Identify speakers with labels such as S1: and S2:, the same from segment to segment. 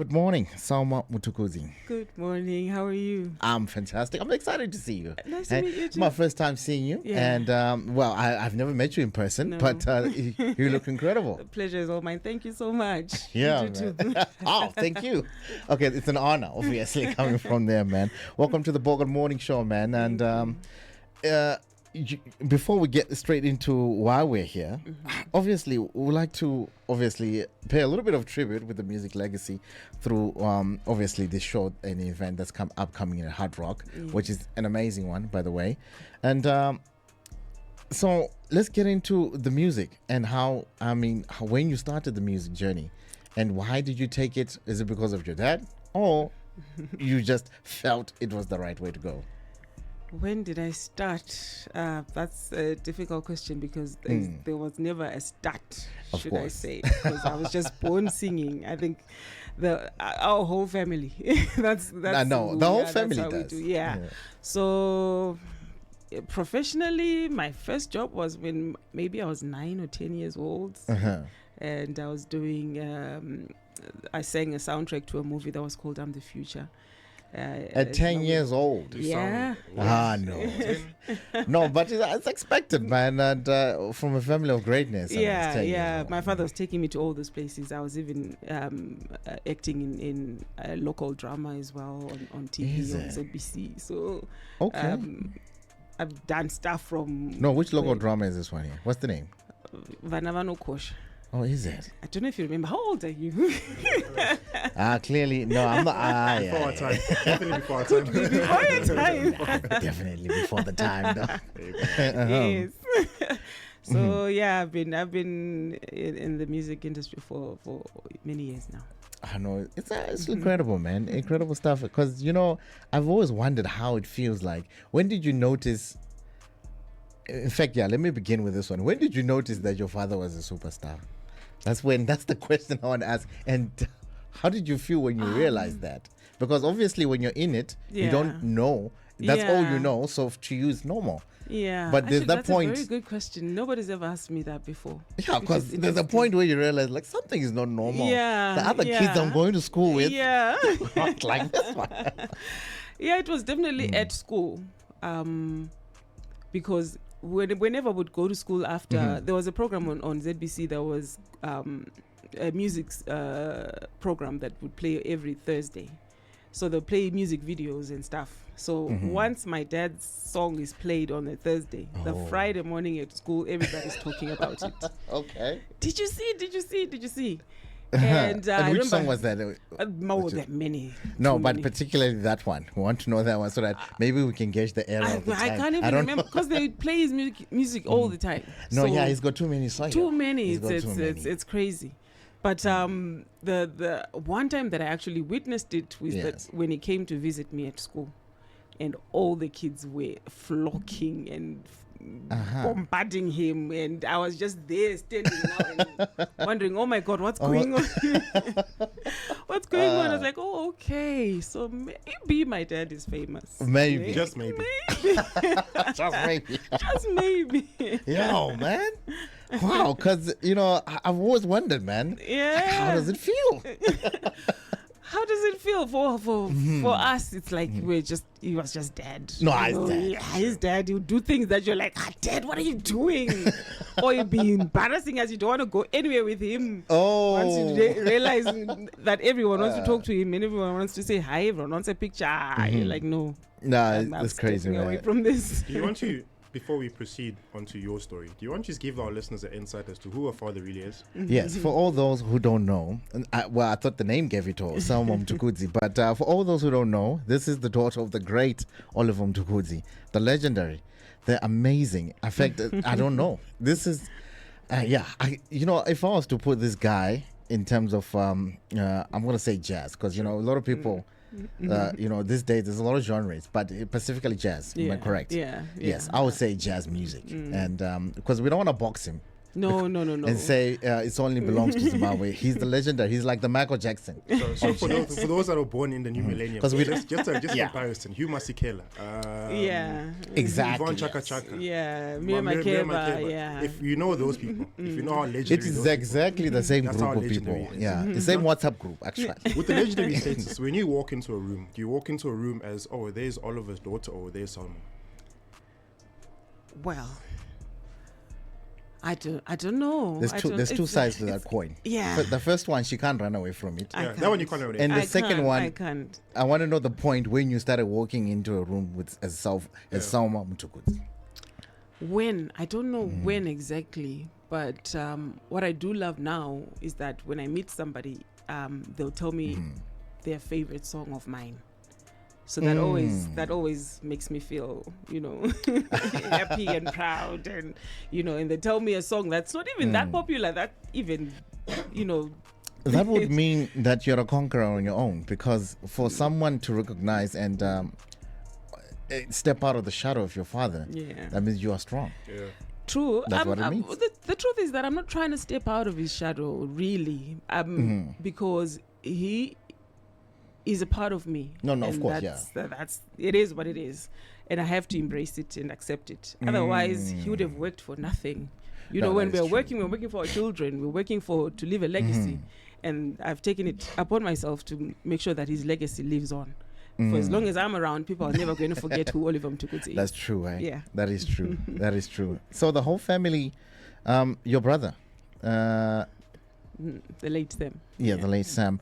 S1: Good morning, Selmor Mtukudzi.
S2: Good morning. How are you?
S1: I'm fantastic. I'm excited to see you.
S2: Nice to meet you too.
S1: My first time seeing you.
S2: Yeah.
S1: And, I've never met you in person,
S2: No.
S1: but you look incredible.
S2: The pleasure is all mine. Thank you so much.
S1: Yeah,
S2: You do
S1: man.
S2: too.
S1: Oh, thank you. Okay, it's an honor, obviously, coming from there, man. Welcome to the Bogart Morning Show, man. And before we get straight into why we're here, obviously, we would like to pay a little bit of tribute with the music legacy through obviously this show and event that's upcoming in Hard Rock, which is an amazing one, by the way. And so let's get into the music and when you started the music journey and why did you take it? Is it because of your dad or you just felt it was the right way to go?
S2: When did I start? That's a difficult question because there was never a start,
S1: Of
S2: should I
S1: course.
S2: say? Because I was just born singing. I think our whole family. that's
S1: I know, the whole
S2: that's
S1: family
S2: how
S1: does.
S2: We do. Yeah. So professionally, my first job was when maybe I was 9 or 10 years old, and I was doing. I sang a soundtrack to a movie that was called "I'm the Future."
S1: At 10 years old.
S2: Yeah.
S1: No. No, but it's expected, man. And from a family of greatness.
S2: Yeah. My father was taking me to all those places. I was even acting in local drama as well on TV,
S1: Is
S2: on
S1: it?
S2: ZBC. So
S1: Okay.
S2: I've done stuff from.
S1: No, which local drama is this one here? What's the name?
S2: Vanavano Kosh.
S1: Oh, is it?
S2: I don't know if you remember. How old are you?
S1: Clearly, no, I'm not.
S3: Before our time. Definitely before our time.
S2: Before your time.
S1: Definitely before the time, though.
S2: Yes. So yeah, I've been in the music industry for many years now.
S1: I know it's incredible, man. Incredible stuff. Because I've always wondered how it feels like. When did you notice? In fact, let me begin with this one. When did you notice that your father was a superstar? That's the question I want to ask. And how did you feel when you realized that? Because obviously when you're in it, you don't know. That's all you know. So to you it's normal.
S2: Yeah.
S1: But there's that point.
S2: That's a very good question. Nobody's ever asked me that before.
S1: Yeah, because there's a point where you realize like something is not normal.
S2: Yeah.
S1: The other kids I'm going to school with.
S2: Yeah.
S1: Not like this one.
S2: Yeah, it was definitely at school. Because whenever I would go to school after, there was a program on ZBC that was a music program that would play every Thursday. So they'll play music videos and stuff. So once my dad's song is played on a Thursday, the Friday morning at school, everybody's talking about it.
S1: Okay.
S2: Did you see? And,
S1: and which
S2: I
S1: song
S2: remember,
S1: was that?
S2: more than many.
S1: No,
S2: too
S1: but
S2: many.
S1: particularly that one. We want to know that one so that maybe we can gauge the era of the time.
S2: I can't even remember because they play his music all the time.
S1: No,
S2: So
S1: he's got too many songs.
S2: too many.
S1: He's got
S2: It's
S1: too many.
S2: it's crazy. But the one time that I actually witnessed it was that when he came to visit me at school, and all the kids were flocking and bombarding him, and I was just there standing now and wondering, oh my God, what's going on? What's going on? I was like, oh, okay, so maybe my dad is famous.
S1: Maybe.
S3: Just maybe.
S1: Just maybe.
S2: Just maybe.
S1: Yo, man. Wow, because, I've always wondered, man.
S2: Yeah.
S1: How does it feel?
S2: How does it feel for us? It's like he was just dead.
S1: No, he's dead.
S2: Yeah, he's dead. He'll do things that you're like, Dad, what are you doing? Or you'll be embarrassing as you don't want to go anywhere with him.
S1: Oh.
S2: Once you realize that everyone wants to talk to him and everyone wants to say hi, everyone wants a picture. You're like, no.
S1: Nah,
S2: I'm
S1: it's crazy,
S2: stepping
S1: man.
S2: away from this.
S3: Do you want to, before we proceed onto your story, do you want to just give our listeners an insight as to who our father really is?
S1: Yes, for all those who don't know, I thought the name gave it all, Selmor Mtukudzi, but for all those who don't know, this is the daughter of the great Oliver Mtukudzi, the legendary, the amazing. In fact, I don't know. This is, if I was to put this guy in terms of, I'm going to say jazz, because, a lot of people... these days there's a lot of genres, but specifically jazz. Am I correct?
S2: Yeah.
S1: Yes, I would say jazz music, and because we don't want to box him.
S2: No.
S1: and say it only belongs to Zimbabwe. He's the legendary. He's like the Michael Jackson.
S3: So for those that were born in the new millennium,
S1: Because we
S3: just comparison. Hugh Masekela.
S1: Exactly.
S3: Yvonne Chaka Chaka.
S2: Yeah,
S3: Miriam
S2: Makeba.
S3: Makeba.
S2: Yeah.
S3: If you know those people, if you know how legendary
S1: It is exactly the same
S3: That's
S1: group
S3: how
S1: of people.
S3: legendary it is.
S1: Yeah, the same WhatsApp group actually.
S3: with the legendary status, when you walk into a room, do you walk into a room as, oh, there's Oliver's daughter, or there's Selmor?
S2: Well, I don't know.
S1: There's two sides to that coin.
S2: Yeah.
S1: But the first one, she can't run away from it.
S3: Yeah, that one you can't run away.
S1: And the
S2: I
S1: second
S2: can't,
S1: one,
S2: I can't.
S1: I want to know the point when you started walking into a room with Selmor Mtukudzi.
S2: When? I don't know when exactly. But what I do love now is that when I meet somebody, they'll tell me their favorite song of mine. So that always makes me feel, happy and proud, and and they tell me a song that's not even that popular, that even,
S1: That would mean that you're a conqueror on your own, because for someone to recognize and step out of the shadow of your father, that means you are strong.
S3: Yeah.
S2: True.
S1: That's what it means.
S2: The truth is that I'm not trying to step out of his shadow, really, because he is a part of me.
S1: No, of course,
S2: that's it is what it is, and I have to embrace it and accept it. Otherwise, he would have worked for nothing. When we're working for our children. We're working to leave a legacy, and I've taken it upon myself to make sure that his legacy lives on. For as long as I'm around, people are never going to forget who Oliver Mtukudzi is.
S1: That's true, right?
S2: Yeah.
S1: That is true. That is true. So the whole family, your brother,
S2: The late Sam.
S1: the late Sam,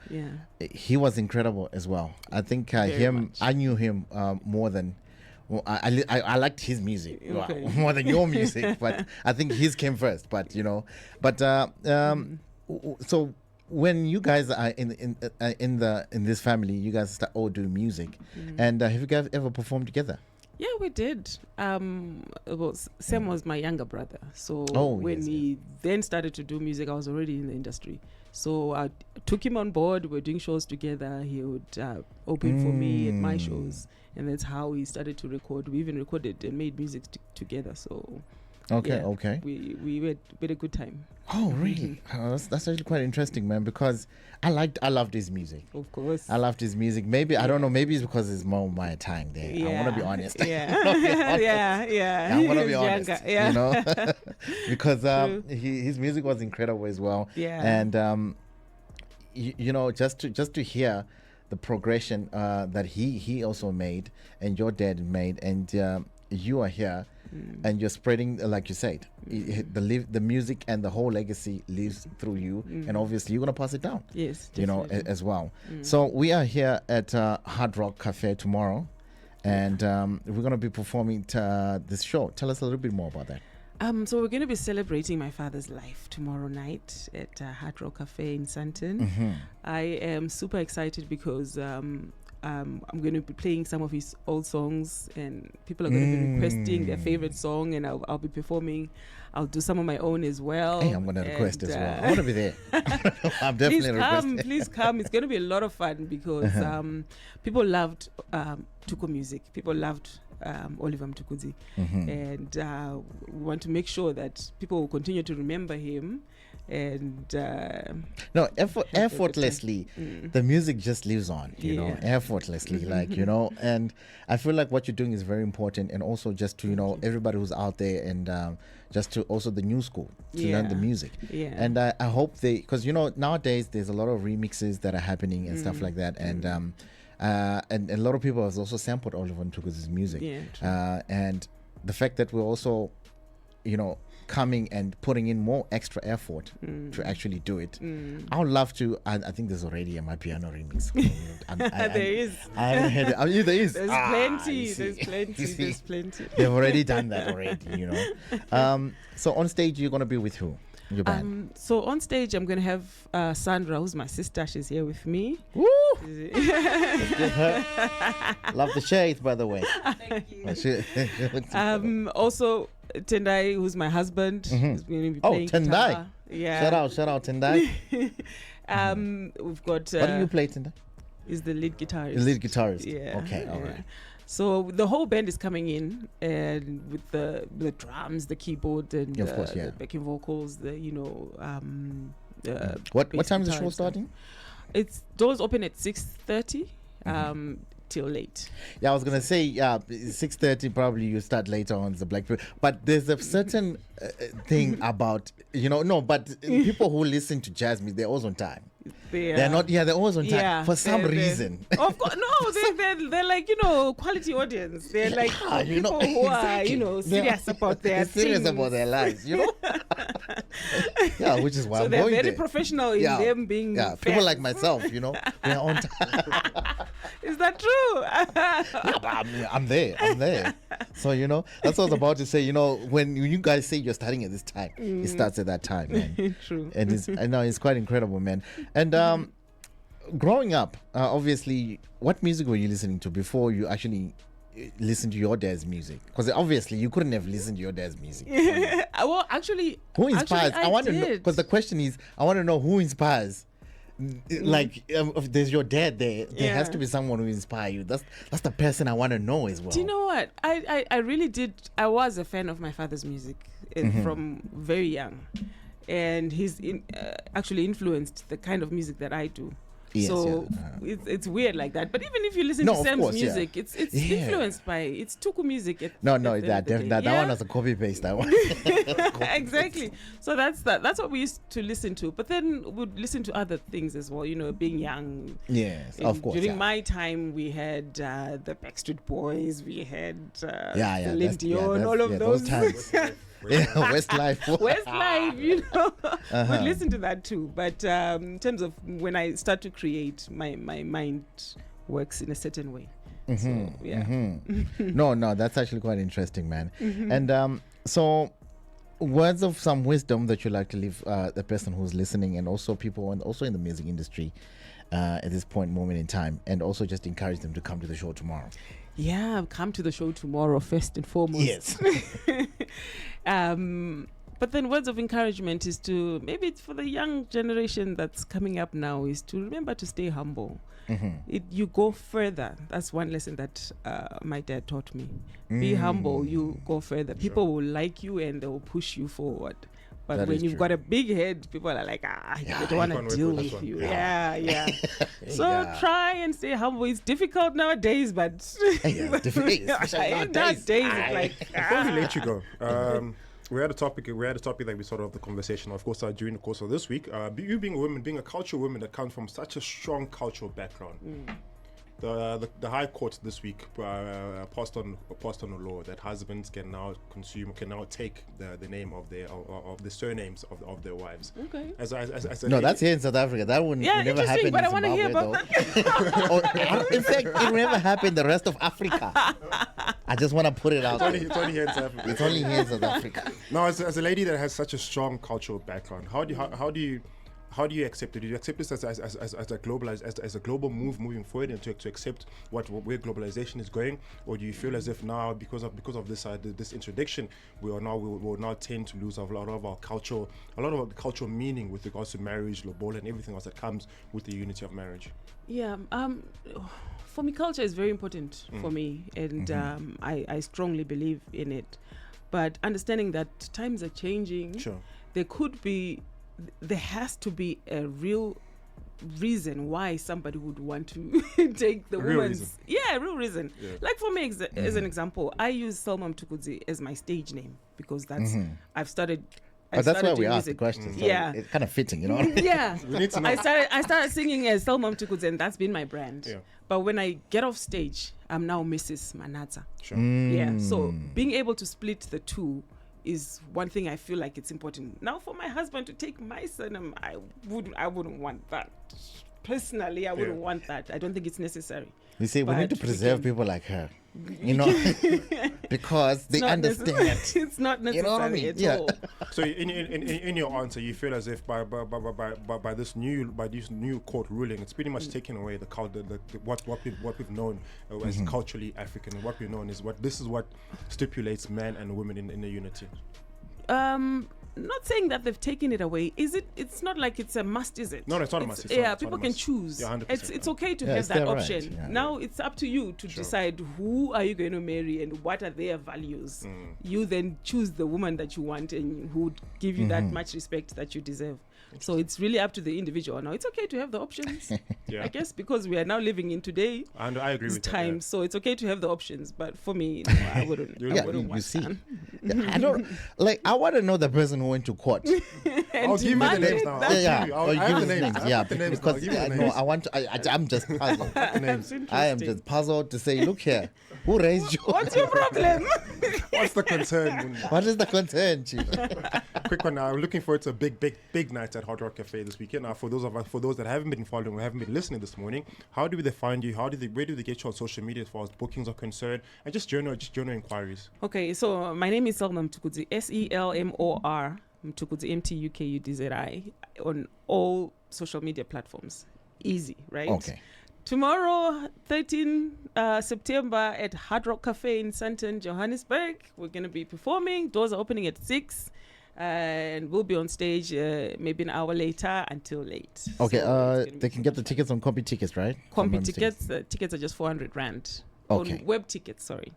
S1: he was incredible as well. I think I knew him more than. Well, I liked his music more than your music, but I think his came first. But so when you guys are in this family, you guys all do music, and have you guys ever performed together?
S2: Yeah, we did. Sam was my younger brother, so when he then started to do music, I was already in the industry. So I took him on board. We were doing shows together. He would open for me at my shows, and that's how we started to record. We even recorded and made music together. So
S1: okay.
S2: We had a good time.
S1: Oh, really? That's actually quite interesting, man, because I loved his music.
S2: Of course.
S1: I loved his music. Maybe, I don't know, maybe it's because it's more my time there. I want to be honest.
S2: Yeah.
S1: I want to be honest.
S2: Younger,
S1: because his music was incredible as well.
S2: Yeah.
S1: And, just to hear the progression that he also made and your dad made, and you are here. And you're spreading, like you said, the music and the whole legacy lives through you, and obviously you're gonna pass it down.
S2: Yes, definitely.
S1: As well. So we are here at Hard Rock Cafe tomorrow, and we're gonna be performing this show. Tell us a little bit more about that.
S2: So we're going to be celebrating my father's life tomorrow night at Hard Rock Cafe in Sandton. I am super excited because I'm going to be playing some of his old songs, and people are going to be requesting their favorite song, and I'll be performing. I'll do some of my own as well.
S1: Hey, I'm going to request as well. I want to be there. I'm definitely requesting.
S2: Please come. It's going to be a lot of fun because people loved Tuko music. People loved Oliver Mtukudzi, and we want to make sure that people will continue to remember him. And
S1: effortlessly, the music just lives on, effortlessly, and I feel like what you're doing is very important, and also just to everybody who's out there, and just to also the new school to learn the music, and I hope because nowadays there's a lot of remixes that are happening and stuff like that, and a lot of people have also sampled Oliver Mtukudzi's music, and the fact that we're also coming and putting in more extra effort to actually do it. I would love to. I think there's already my piano remix.
S2: There is.
S1: I haven't heard it. There is.
S2: There's plenty. There's plenty.
S1: They've already done that already. So on stage, you're gonna be with who? Your band.
S2: So on stage, I'm gonna have Sandra, who's my sister. She's here with me.
S1: Woo! Love the shades, by the way.
S2: Thank you. Also, Tendai, who's my husband, is going to be playing
S1: Tendai.
S2: guitar. Yeah.
S1: Shout out Tendai.
S2: We've got.
S1: What do you play, Tendai?
S2: He's the lead guitarist.
S1: The lead guitarist.
S2: Yeah.
S1: Okay. All right.
S2: So the whole band is coming in, and with the drums, the keyboard, and
S1: Of course, yeah.
S2: the backing vocals, the
S1: What
S2: bass
S1: time is the
S2: guitar
S1: show
S2: and stuff.
S1: starting?
S2: It's doors open at 6:30 till late.
S1: Yeah, I was gonna say 6:30. Probably you start later on the Black People, but there's a certain thing about but people who listen to jazz music, they're always on time. They're not. Yeah, they're always on time for some reason.
S2: Of course, no, they're like quality audience. They're like people who
S1: exactly.
S2: are serious about their
S1: serious
S2: things.
S1: about their lives. Yeah, which is why
S2: So
S1: I'm
S2: they're
S1: going
S2: very
S1: there.
S2: professional in them being.
S1: People
S2: fans.
S1: like myself, they're on time.
S2: Is that true?
S1: Yeah, but I'm there. So that's what I was about to say. When you guys say you're starting at this time, it starts at that time, man.
S2: True.
S1: And I know it's quite incredible, man. And growing up, obviously, what music were you listening to before you actually listened to your dad's music? Because obviously you couldn't have listened to your dad's music.
S2: Well, actually,
S1: Who inspires?
S2: I
S1: want to know,
S2: did.
S1: because the question is, I want to know who inspires. Like, if there's your dad there has to be someone who inspires you. That's the person I want to know as well.
S2: Do you know what? I really did. I was a fan of my father's music from very young, and he's actually influenced the kind of music that I do.
S1: Yes,
S2: so it's weird like that. But even if you listen to Sam's music, it's influenced by it's Tuku music.
S1: That one was a copy paste. That one.
S2: Exactly. So that's what we used to listen to. But then we'd listen to other things as well. Being young.
S1: Yes, of course.
S2: During my time, we had the Backstreet Boys. We had
S1: Celine
S2: Dion. All of those
S1: times. Westlife.
S2: We'd listen to that too. But in terms of when I start to create, my mind works in a certain way. So, yeah.
S1: No, that's actually quite interesting, man. And so, words of some wisdom that you like to leave the person who's listening, and also people, and also in the music industry at this moment in time, and also just encourage them to come to the show tomorrow.
S2: Yeah, come to the show tomorrow, first and foremost.
S1: Yes.
S2: But then words of encouragement is to, maybe it's for the young generation that's coming up now, is to remember to stay humble. You go further. That's one lesson that my dad taught me. Be humble, you go further. People will like you and they will push you forward. But
S1: That
S2: when
S1: is
S2: you've
S1: true.
S2: got a big head, people are like, I don't want to deal with you. Yeah. So try and stay humble. It's difficult nowadays, but
S1: Especially
S2: nowadays it's like,
S3: Before we let you go, we had a topic that we started off the conversation. Of course, during the course of this week, you being a woman, being a cultural woman that comes from such a strong cultural background. The High Court this week passed on a law that husbands can now take the name of the surnames of their wives.
S2: Okay.
S1: That's here in South Africa. That would never happen
S2: but
S1: in
S2: I want to hear
S1: Zimbabwe,
S2: about that.
S1: in fact, it will never happen in the rest of Africa. I just want to put it out.
S3: It's only here in South Africa.
S1: It's only here in South Africa.
S3: Now, as a lady that has such a strong cultural background, how do you accept it? Do you accept this as a global move moving forward, and to accept where globalization is going, or do you feel as if now because of this introduction we will now tend to lose a lot of the cultural meaning with regards to marriage, lobola, and everything else that comes with the unity of marriage?
S2: Yeah. For me, culture is very important for me, and I strongly believe in it. But understanding that times are changing,
S3: Sure.
S2: there has to be a real reason why somebody would want to take the woman's real reason. Like for me, as an example, I use Selmor Mtukudzi as my stage name because that's I've started.
S1: But that's why we
S2: doing
S1: asked the
S2: music.
S1: question. So
S2: Yeah.
S1: it's kind of fitting,
S2: Yeah.
S3: We need to know.
S2: I started singing as Selmor Mtukudzi, and that's been my brand.
S3: Yeah.
S2: But when I get off stage, I'm now Mrs. Manata.
S3: Sure.
S2: Yeah. So being able to split the two is one thing I feel like it's important. Now, for my husband to take my surname, I wouldn't want that. Personally, I wouldn't want that. I don't think it's necessary.
S1: You see, we need to
S2: But we
S1: preserve
S2: can-
S1: people like her, because they understand.
S2: It's not necessary
S1: know what I mean?
S2: at
S1: Yeah.
S2: all.
S3: So in your answer, you feel as if by this new court ruling, it's pretty much taking away what we've known as culturally African, and what we've known is what stipulates man and women in the unity.
S2: not saying that they've taken it away. Is it? It's not like it's a must, is it?
S3: No, it's not a must. It's
S2: yeah,
S3: not, it's
S2: people
S3: not a
S2: can
S3: must.
S2: choose.
S3: Yeah, 100%.
S2: It's okay to
S1: Yeah,
S2: have
S1: it's
S2: that
S1: their right,
S2: option.
S1: yeah.
S2: Now it's up to you to decide who are you going to marry and what are their values. You then choose the woman that you want and who would give you that much respect that you deserve. So it's really up to the individual. Now it's okay to have the options.
S3: Yeah.
S2: I guess because we are now living in today.
S3: And I agree with
S2: time,
S3: that.
S2: so it's okay to have the options. But for me, no, I wouldn't.
S3: You
S2: I
S1: Yeah,
S2: wouldn't
S1: you
S2: want
S1: see.
S2: that.
S1: Yeah, I don't like. I want to know the person who went to court.
S2: And
S3: I'll give you the
S2: demand
S3: names
S2: it.
S3: now.
S2: That's
S1: Yeah,
S3: you.
S1: or
S3: I
S1: give
S3: have
S1: us
S3: the names.
S1: names.
S3: I have
S1: Yeah,
S3: the names now.
S1: because
S3: Give me the
S1: no,
S3: names.
S1: I want. I'm just puzzled.
S2: That's
S1: I am
S2: interesting.
S1: just puzzled to say, look here, who raised you?
S2: What's your problem?
S3: What's the concern?
S1: What is the concern, Chief?
S3: Quick one now. I'm looking forward to a big night at Hard Rock Cafe this weekend. Now, for those that haven't been following or haven't been listening this morning, how do they find you? Where do they get you on social media as far as bookings are concerned, and just general inquiries?
S2: Okay, so my name is Selmor Mtukudzi, Selmor Mtukudzi, Mtukudzi, on all social media platforms. Easy, right?
S1: Okay.
S2: Tomorrow, 13 September at Hard Rock Cafe in Sandton, Johannesburg. We're going to be performing. Doors are opening at 6. And we'll be on stage maybe an hour later until late.
S1: Okay,
S2: So
S1: they can get the tickets on Combi Tickets, right?
S2: Combi tickets. The tickets are just 400 rand.
S1: Okay.
S2: On web tickets, sorry.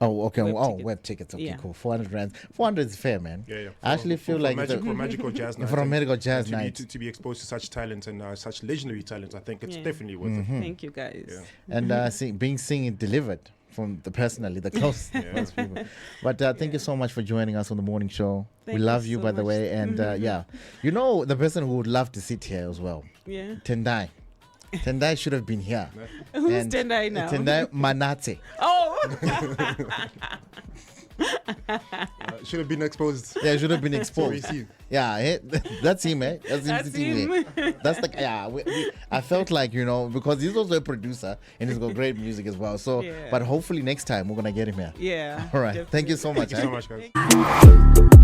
S1: Oh, okay.
S2: Web
S1: Oh,
S2: tickets.
S1: web tickets. Okay,
S2: Yeah.
S1: cool. 400 rand. 400 is fair, man.
S3: Yeah.
S1: I actually feel like
S3: for magical jazz night.
S1: for a
S3: and-
S1: medical jazz
S3: and to be-
S1: night.
S3: to be exposed to such talent and such legendary talent, I think it's
S2: Yeah.
S3: definitely worth
S1: Mm-hmm.
S3: it.
S2: Thank you, guys.
S3: Yeah.
S1: And being seen and delivered from the close people. But thank you so much for joining us on the morning show.
S2: Thank
S1: we
S2: you
S1: love you,
S2: so
S1: by the
S2: much.
S1: way. And yeah, you know the person who would love to sit here as well.
S2: Yeah.
S1: Tendai. Tendai should have been here.
S2: Who's
S1: And
S2: Tendai now?
S1: Tendai Manate.
S2: Oh!
S3: Should have been exposed.
S1: Yeah, should have been
S3: So we
S1: exposed.
S3: see.
S1: Yeah, that's him, eh? That's him
S2: That's
S1: sitting
S2: him.
S1: there. That's the yeah. I felt like because he's also a producer and he's got great music as well. So,
S2: Yeah.
S1: but hopefully next time we're gonna get him here.
S2: Yeah.
S1: All right. Thank you so much.
S3: Thank you so
S1: eh?
S3: much, guys.
S2: Thank you.